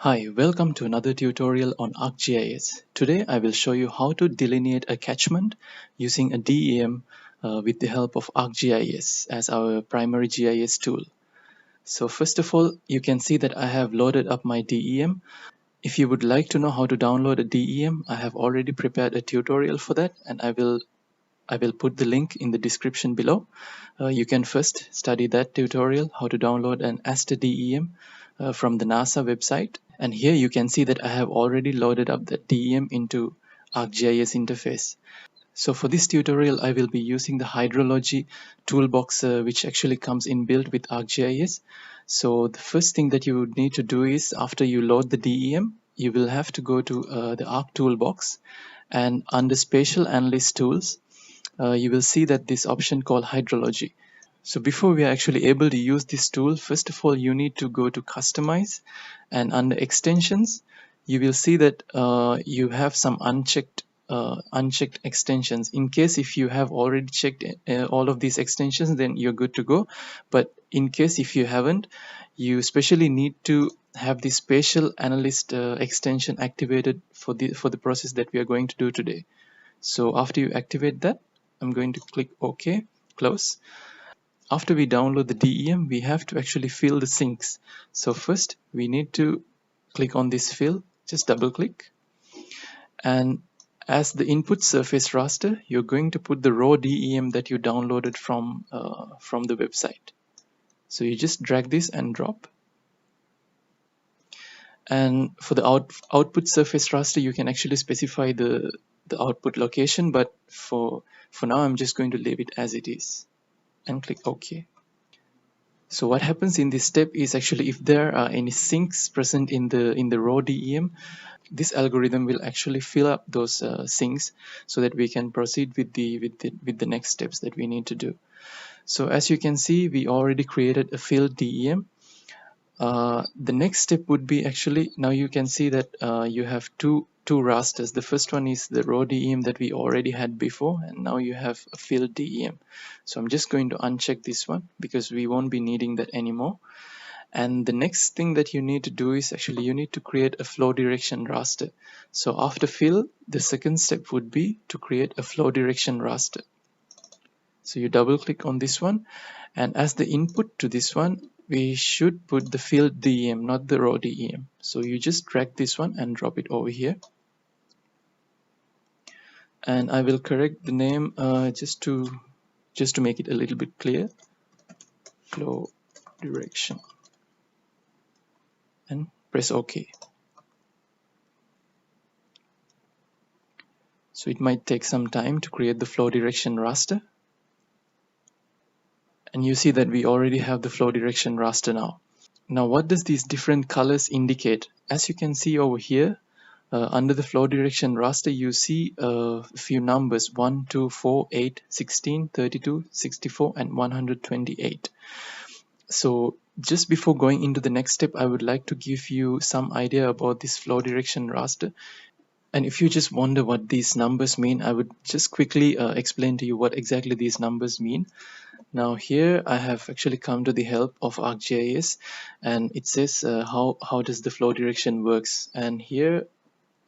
Hi, welcome to another tutorial on ArcGIS. Today I will show you how to delineate a catchment using a DEM with the help of ArcGIS as our primary GIS tool. So first of all, you can see that I have loaded up my DEM. If you would like to know how to download a DEM, I have already prepared a tutorial for that, and I will put the link in the description below. You can first study that tutorial, how to download an ASTER DEM from the NASA website. And here you can see that I have already loaded up the DEM into ArcGIS interface. So for this tutorial, I will be using the hydrology toolbox, which actually comes inbuilt with ArcGIS. So the first thing that you would need to do is, after you load the DEM, you will have to go to the Arc toolbox, and under Spatial Analyst tools, you will see that this option called hydrology. So before we are actually able to use this tool, first of all, you need to go to customize, and under extensions, you will see that you have some unchecked extensions. In case if you have already checked all of these extensions, then you're good to go. But in case if you haven't, you especially need to have the Spatial Analyst extension activated for the process that we are going to do today. So after you activate that, I'm going to click OK, close. After we download the DEM, we have to actually fill the sinks. So first we need to click on this fill, just double click. And as the input surface raster, you're going to put the raw DEM that you downloaded from the website. So you just drag this and drop. And for the output surface raster, you can actually specify the output location, but for now I'm just going to leave it as it is and click OK. So what happens in this step is, actually if there are any sinks present in the raw DEM, this algorithm will actually fill up those sinks so that we can proceed with the next steps that we need to do. So as you can see, we already created a filled DEM. The next step would be, actually now you can see that you have two rasters. The first one is the raw DEM that we already had before, and now you have a filled DEM. So I'm just going to uncheck this one because we won't be needing that anymore. And the next thing that you need to do is, actually you need to create a flow direction raster. So after fill, the second step would be to create a flow direction raster. So you double click on this one, and as the input to this one, we should put the filled DEM, not the raw DEM. So you just drag this one and drop it over here. And I will correct the name just to make it a little bit clear. Flow direction. And press OK. So it might take some time to create the flow direction raster. And you see that we already have the flow direction raster now. Now what does these different colors indicate? As you can see over here, under the flow direction raster, you see a few numbers: 1, 2, 4, 8, 16, 32, 64, and 128. So just before going into the next step, I would like to give you some idea about this flow direction raster. And if you just wonder what these numbers mean, I would just quickly explain to you what exactly these numbers mean. Now here I have actually come to the help of ArcGIS, and it says how does the flow direction works. And here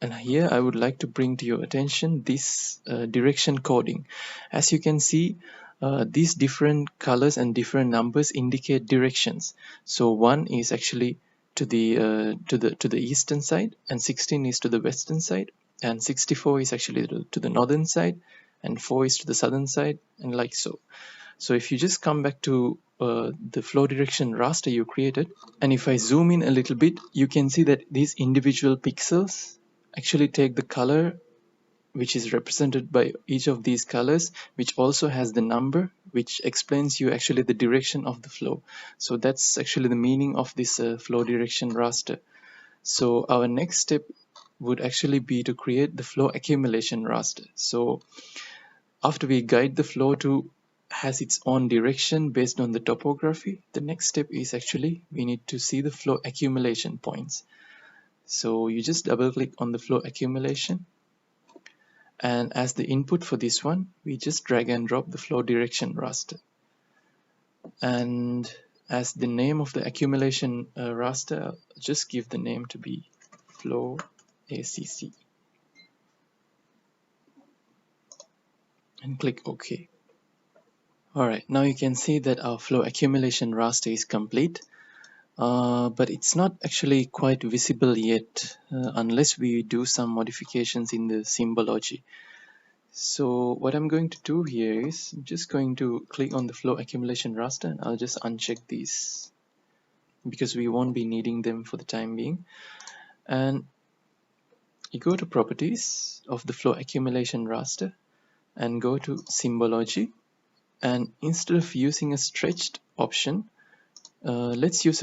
I would like to bring to your attention this direction coding. As you can see, these different colors and different numbers indicate directions. So 1 is actually to the eastern side, and 16 is to the western side, and 64 is actually to the northern side, and 4 is to the southern side, and like so. So if you just come back to the flow direction raster you created, and if I zoom in a little bit, you can see that these individual pixels actually take the color which is represented by each of these colors, which also has the number which explains you actually the direction of the flow. So that's actually the meaning of this flow direction raster. So our next step would actually be to create the flow accumulation raster. So after we guide the flow to has its own direction based on the topography, the next step is actually we need to see the flow accumulation points. So you just double click on the flow accumulation, and as the input for this one, we just drag and drop the flow direction raster. And as the name of the accumulation raster, I'll just give the name to be flow ACC and click OK. Alright, now you can see that our flow accumulation raster is complete, but it's not actually quite visible yet unless we do some modifications in the symbology. So what I'm going to do here is I'm just going to click on the flow accumulation raster, and I'll just uncheck these because we won't be needing them for the time being. And you go to properties of the flow accumulation raster and go to symbology, and instead of using a stretched option, let's use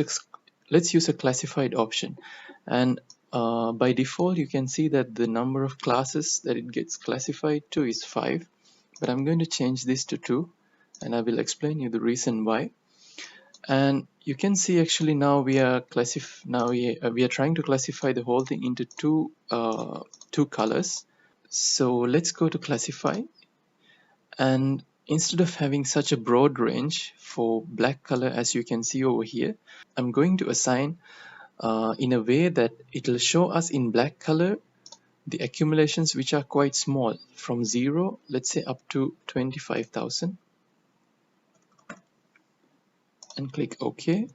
a classified option. And by default you can see that the number of classes that it gets classified to is 5, but I'm going to change this to 2, and I will explain you the reason why. And you can see actually now we are trying to classify the whole thing into two colors. So let's go to classify, and instead of having such a broad range for black color as you can see over here, I'm going to assign in a way that it will show us in black color the accumulations which are quite small, from 0, let's say, up to 25,000, and click OK.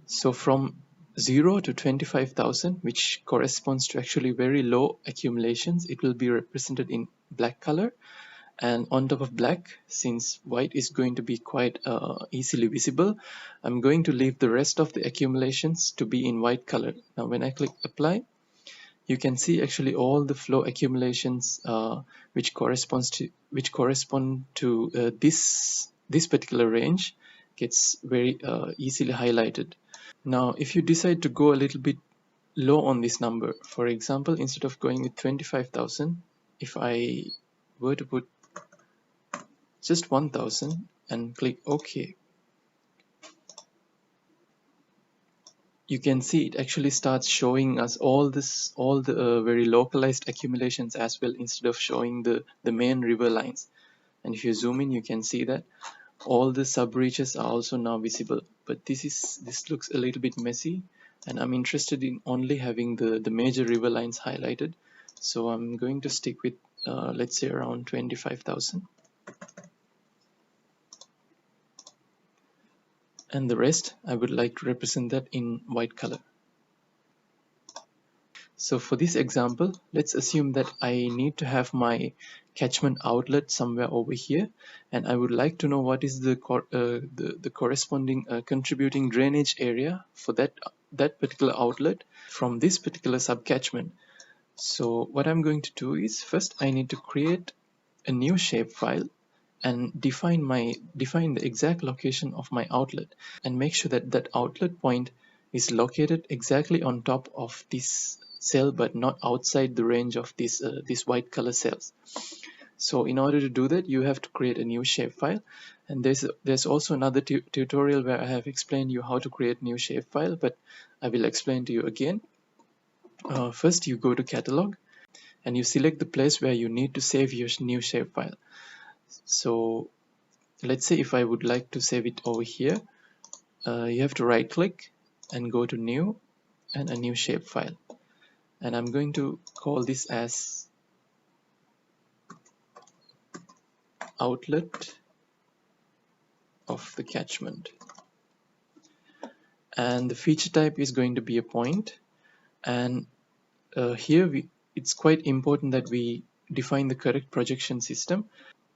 So from 0 to 25,000, which corresponds to actually very low accumulations, it will be represented in black color. And on top of black, since white is going to be quite easily visible, I'm going to leave the rest of the accumulations to be in white color. Now when I click apply, you can see actually all the flow accumulations which correspond to this particular range gets very easily highlighted. Now if you decide to go a little bit low on this number, for example, instead of going with 25,000, if I were to put just 1,000 and click OK, you can see it actually starts showing us all the very localized accumulations as well, instead of showing the main river lines. And if you zoom in, you can see that all the sub reaches are also now visible, but this looks a little bit messy, and I'm interested in only having the major river lines highlighted. So I'm going to stick with let's say around 25,000, and the rest I would like to represent that in white color. So for this example, let's assume that I need to have my catchment outlet somewhere over here, and I would like to know what is the corresponding contributing drainage area for that particular outlet from this particular subcatchment. So what I'm going to do is, first I need to create a new shapefile and define the exact location of my outlet, and make sure that that outlet point is located exactly on top of this cell, but not outside the range of these white color cells. So in order to do that, you have to create a new shapefile, and there's also another tutorial where I have explained you how to create new shapefile, but I will explain to you again. First you go to catalog and you select the place where you need to save your new shapefile. So let's say if I would like to save it over here, you have to right click and go to new and a new shapefile, and I'm going to call this as outlet of the catchment, and the feature type is going to be a point. And here it's quite important that we define the correct projection system,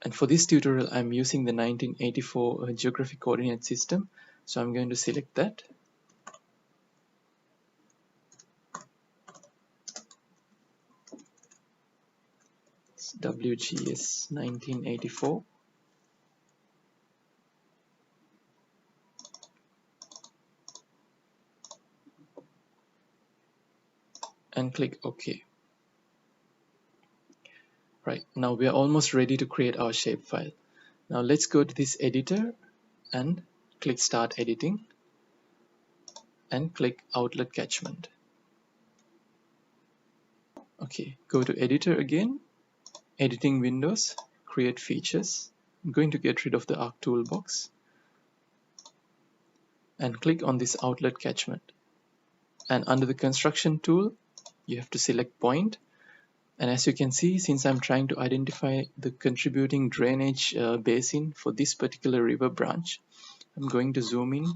and for this tutorial I'm using the 1984 geographic coordinate system, so I'm going to select that. It's WGS 1984, and click OK. Right, now we are almost ready to create our shapefile. Now let's go to this editor and click Start Editing and click Outlet Catchment. Okay, go to Editor again, Editing Windows, Create Features. I'm going to get rid of the Arc Toolbox. and click on this outlet catchment. And under the construction tool, you have to select point. And as you can see, since I'm trying to identify the contributing drainage basin for this particular river branch, I'm going to zoom in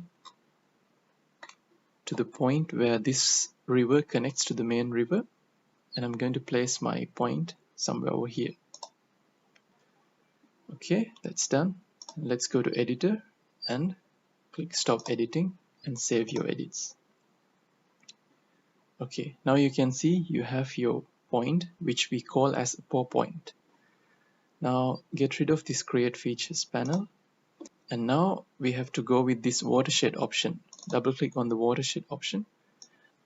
to the point where this river connects to the main river, and I'm going to place my point somewhere over here. Okay, that's done. Let's go to editor and click stop editing and save your edits. Okay, now you can see you have your point, which we call as a pour point. Now get rid of this create features panel, and now we have to go with this watershed option. Double click on the watershed option,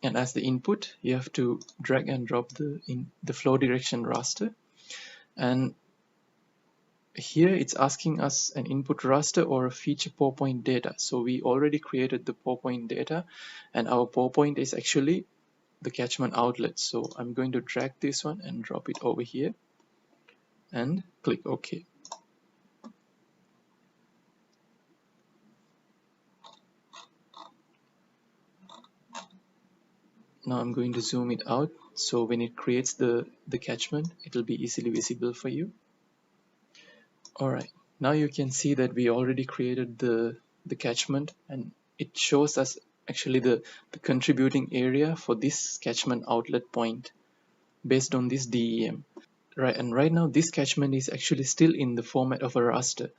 and as the input you have to drag and drop the flow direction raster, and here it's asking us an input raster or a feature pour point data. So we already created the pour point data, and our pour point is actually the catchment outlet. So I'm going to drag this one and drop it over here and click OK. Now I'm going to zoom it out, so when it creates the catchment, it will be easily visible for you. Alright, now you can see that we already created the catchment, and it shows us actually the contributing area for this catchment outlet point based on this DEM. Right, and right now this catchment is actually still in the format of a raster.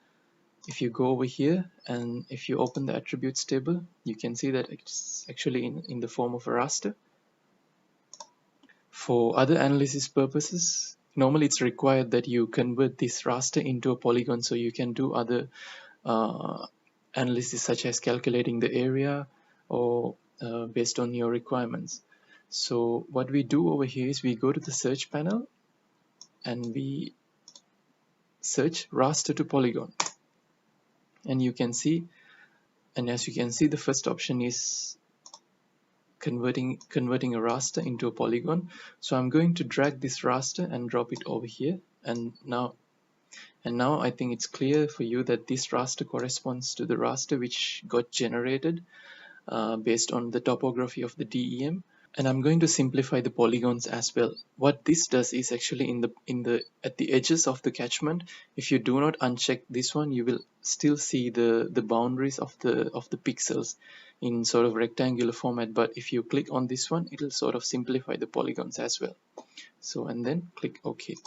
If you go over here and if you open the attributes table, you can see that it's actually in the form of a raster. For other analysis purposes, normally it's required that you convert this raster into a polygon so you can do other analysis such as calculating the area or based on your requirements. So what we do over here is we go to the search panel and we search raster to polygon, and you can see, and as you can see, the first option is converting a raster into a polygon. So I'm going to drag this raster and drop it over here, and now I think it's clear for you that this raster corresponds to the raster which got generated based on the topography of the DEM. And I'm going to simplify the polygons as well. What this does is actually at the edges of the catchment, if you do not uncheck this one, you will still see the boundaries of the pixels in sort of rectangular format. But if you click on this one, it will sort of simplify the polygons as well. So, and then click OK.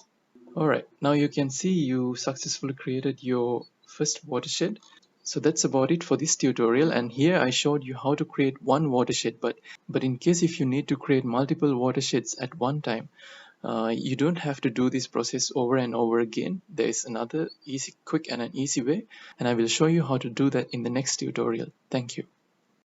Alright, now you can see you successfully created your first watershed. So that's about it for this tutorial, and here I showed you how to create one watershed, but in case if you need to create multiple watersheds at one time, you don't have to do this process over and over again. There is another quick and an easy way, and I will show you how to do that in the next tutorial. Thank you.